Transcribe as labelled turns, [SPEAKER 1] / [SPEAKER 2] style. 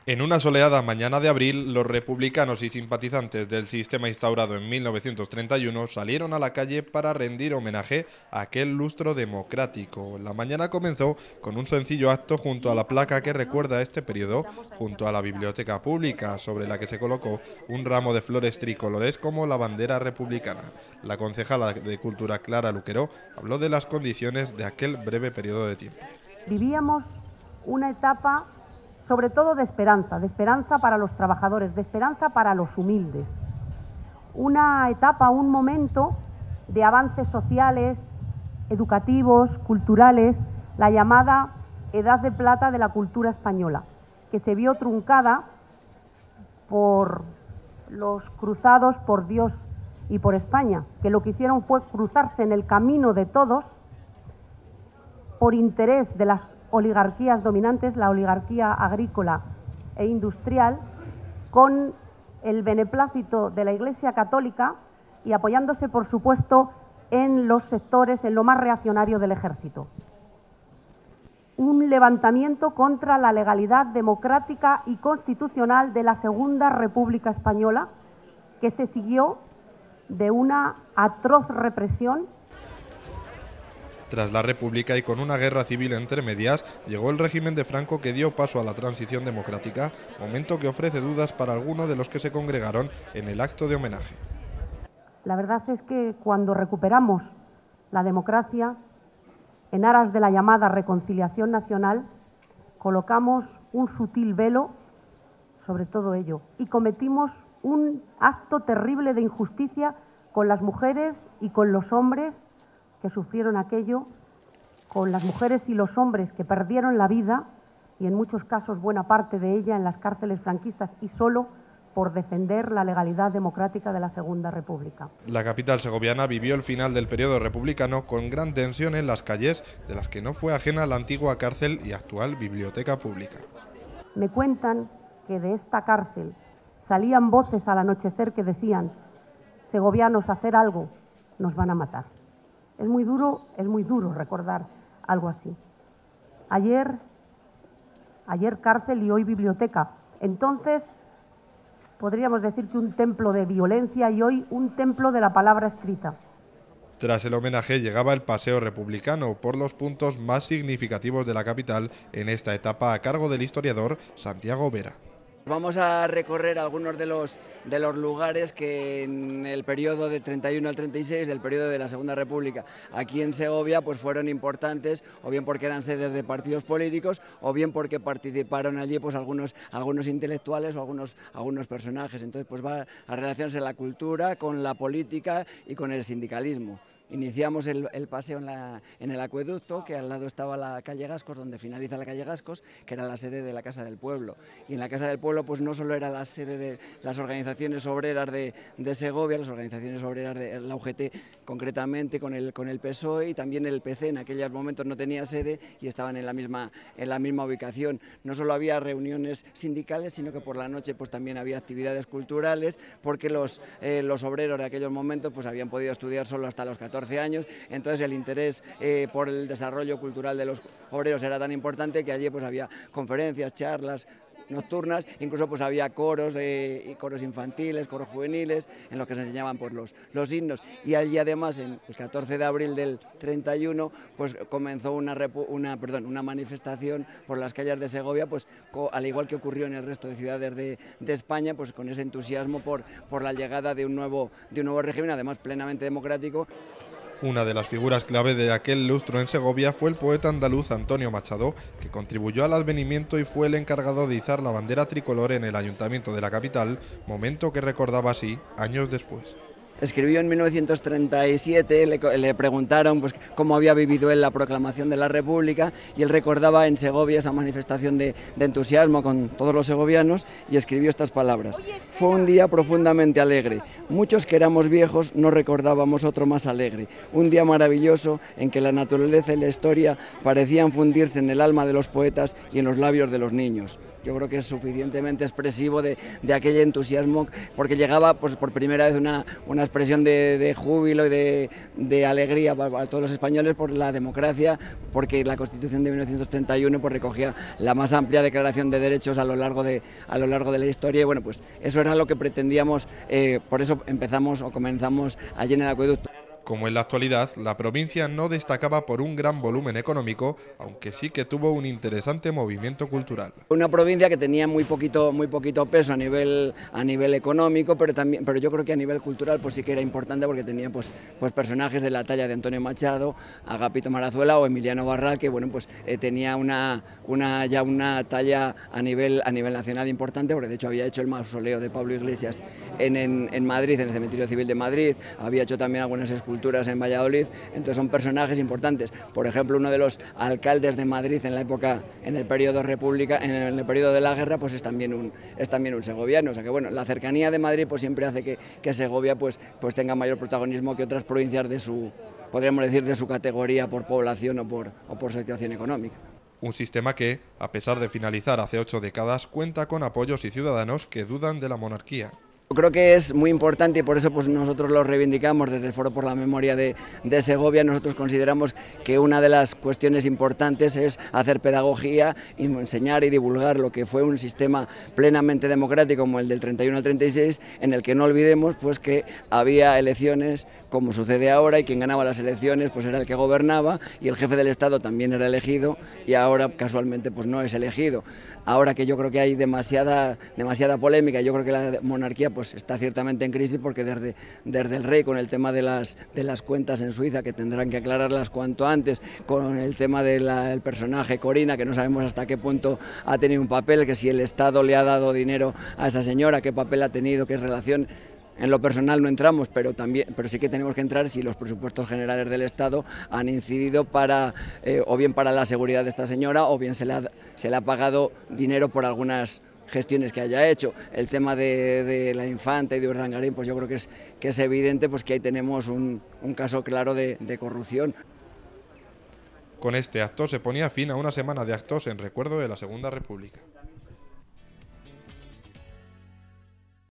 [SPEAKER 1] En una soleada mañana de abril, los republicanos y simpatizantes del sistema instaurado en 1931 salieron a la calle para rendir homenaje a aquel lustro democrático. La mañana comenzó con un sencillo acto junto a la placa que recuerda este periodo, junto a la biblioteca pública, sobre la que se colocó un ramo de flores tricolores como la bandera republicana. La concejala de Cultura, Clara Luqueró, habló de las condiciones de aquel breve periodo de tiempo.
[SPEAKER 2] Vivíamos una etapa sobre todo de esperanza para los trabajadores, de esperanza para los humildes. Una etapa, un momento de avances sociales, educativos, culturales, la llamada Edad de Plata de la cultura española, que se vio truncada por los cruzados por Dios y por España, que lo que hicieron fue cruzarse en el camino de todos por interés de las oligarquías dominantes, la oligarquía agrícola e industrial, con el beneplácito de la Iglesia Católica y apoyándose, por supuesto, en los sectores, en lo más reaccionario del ejército. Un levantamiento contra la legalidad democrática y constitucional de la Segunda República Española, que se siguió de una atroz represión.
[SPEAKER 1] Tras la República y con una guerra civil entre medias, llegó el régimen de Franco que dio paso a la transición democrática, momento que ofrece dudas para algunos de los que se congregaron en el acto de homenaje.
[SPEAKER 2] La verdad es que cuando recuperamos la democracia, en aras de la llamada reconciliación nacional, colocamos un sutil velo sobre todo ello y cometimos un acto terrible de injusticia con las mujeres y con los hombres que sufrieron aquello, con las mujeres y los hombres que perdieron la vida, y en muchos casos buena parte de ella en las cárceles franquistas, y solo por defender la legalidad democrática de la Segunda República.
[SPEAKER 1] La capital segoviana vivió el final del periodo republicano con gran tensión en las calles, de las que no fue ajena la antigua cárcel y actual biblioteca pública.
[SPEAKER 2] Me cuentan que de esta cárcel salían voces al anochecer que decían: segovianos, hacer algo, nos van a matar. Es muy duro recordar algo así. Ayer cárcel y hoy biblioteca. Entonces podríamos decir que un templo de violencia y hoy un templo de la palabra escrita.
[SPEAKER 1] Tras el homenaje llegaba el paseo republicano por los puntos más significativos de la capital en esta etapa a cargo del historiador Santiago Vera.
[SPEAKER 3] Vamos a recorrer algunos de los lugares que en el periodo de 31 al 36, del periodo de la Segunda República, aquí en Segovia, pues fueron importantes, o bien porque eran sedes de partidos políticos, o bien porque participaron allí pues algunos intelectuales o algunos personajes. Entonces pues va a relacionarse la cultura con la política y con el sindicalismo. Iniciamos el paseo en el acueducto, que al lado estaba la calle Gascos, donde finaliza la calle Gascos, que era la sede de la Casa del Pueblo. Y en la Casa del Pueblo pues no solo era la sede de las organizaciones obreras de Segovia, las organizaciones obreras de la UGT concretamente, con el PSOE, y también el PC en aquellos momentos no tenía sede y estaban en la misma ubicación. No solo había reuniones sindicales, sino que por la noche pues también había actividades culturales, porque los obreros de aquellos momentos pues habían podido estudiar solo hasta los 14 años, entonces el interés por el desarrollo cultural de los obreros era tan importante que allí pues había conferencias, charlas nocturnas, incluso pues había coros infantiles, coros juveniles, en los que se enseñaban pues los himnos, y allí además el 14 de abril del 31 pues comenzó una manifestación por las calles de Segovia, pues al igual que ocurrió en el resto de ciudades de España, pues con ese entusiasmo por la llegada de un nuevo régimen, además plenamente democrático.
[SPEAKER 1] Una de las figuras clave de aquel lustro en Segovia fue el poeta andaluz Antonio Machado, que contribuyó al advenimiento y fue el encargado de izar la bandera tricolor en el ayuntamiento de la capital, momento que recordaba así años después.
[SPEAKER 3] Escribió en 1937, le preguntaron pues, cómo había vivido él la proclamación de la República, y él recordaba en Segovia esa manifestación de entusiasmo con todos los segovianos, y escribió estas palabras: fue un día profundamente alegre, muchos que éramos viejos no recordábamos otro más alegre, un día maravilloso en que la naturaleza y la historia parecían fundirse en el alma de los poetas y en los labios de los niños. Yo creo que es suficientemente expresivo de aquel entusiasmo, porque llegaba pues, por primera vez una expresión de júbilo y de alegría para todos los españoles por la democracia, porque la Constitución de 1931 pues recogía la más amplia declaración de derechos a lo largo de la historia, y bueno, pues eso era lo que pretendíamos, por eso comenzamos allí en el acueducto.
[SPEAKER 1] Como en la actualidad, la provincia no destacaba por un gran volumen económico, aunque sí que tuvo un interesante movimiento cultural.
[SPEAKER 3] Una provincia que tenía muy poquito peso a nivel económico, pero yo creo que a nivel cultural pues sí que era importante, porque tenía pues personajes de la talla de Antonio Machado, Agapito Marazuela o Emiliano Barral, que bueno, pues tenía ya una talla a nivel nacional importante, porque de hecho había hecho el mausoleo de Pablo Iglesias en Madrid, en el Cementerio Civil de Madrid, había hecho también algunas esculturas en Valladolid, entonces son personajes importantes. Por ejemplo, uno de los alcaldes de Madrid en el periodo en el periodo de la guerra, pues es también un segoviano. O sea que bueno, la cercanía de Madrid pues siempre hace que Segovia pues tenga mayor protagonismo que otras provincias podríamos decir, de su categoría por población o por situación económica.
[SPEAKER 1] Un sistema que, a pesar de finalizar hace 8 décadas, cuenta con apoyos y ciudadanos que dudan de la monarquía.
[SPEAKER 3] Creo que es muy importante, y por eso pues nosotros lo reivindicamos desde el Foro por la Memoria de Segovia. Nosotros consideramos que una de las cuestiones importantes es hacer pedagogía y enseñar y divulgar lo que fue un sistema plenamente democrático como el del 31 al 36, en el que no olvidemos pues que había elecciones como sucede ahora, y quien ganaba las elecciones pues era el que gobernaba, y el jefe del Estado también era elegido, y ahora casualmente pues no es elegido. Ahora que yo creo que hay demasiada polémica, yo creo que la monarquía pues está ciertamente en crisis, porque desde el rey, con el tema de las cuentas en Suiza, que tendrán que aclararlas cuanto antes, con el tema del personaje Corina, que no sabemos hasta qué punto ha tenido un papel, que si el Estado le ha dado dinero a esa señora, qué papel ha tenido, qué relación. En lo personal no entramos, pero sí que tenemos que entrar si los presupuestos generales del Estado han incidido o bien para la seguridad de esta señora, o bien se le ha pagado dinero por algunas gestiones que haya hecho. El tema de la Infanta y de Urdangarín, pues yo creo que es evidente pues que ahí tenemos un caso claro de corrupción.
[SPEAKER 1] Con este acto se ponía fin a una semana de actos en recuerdo de la Segunda República.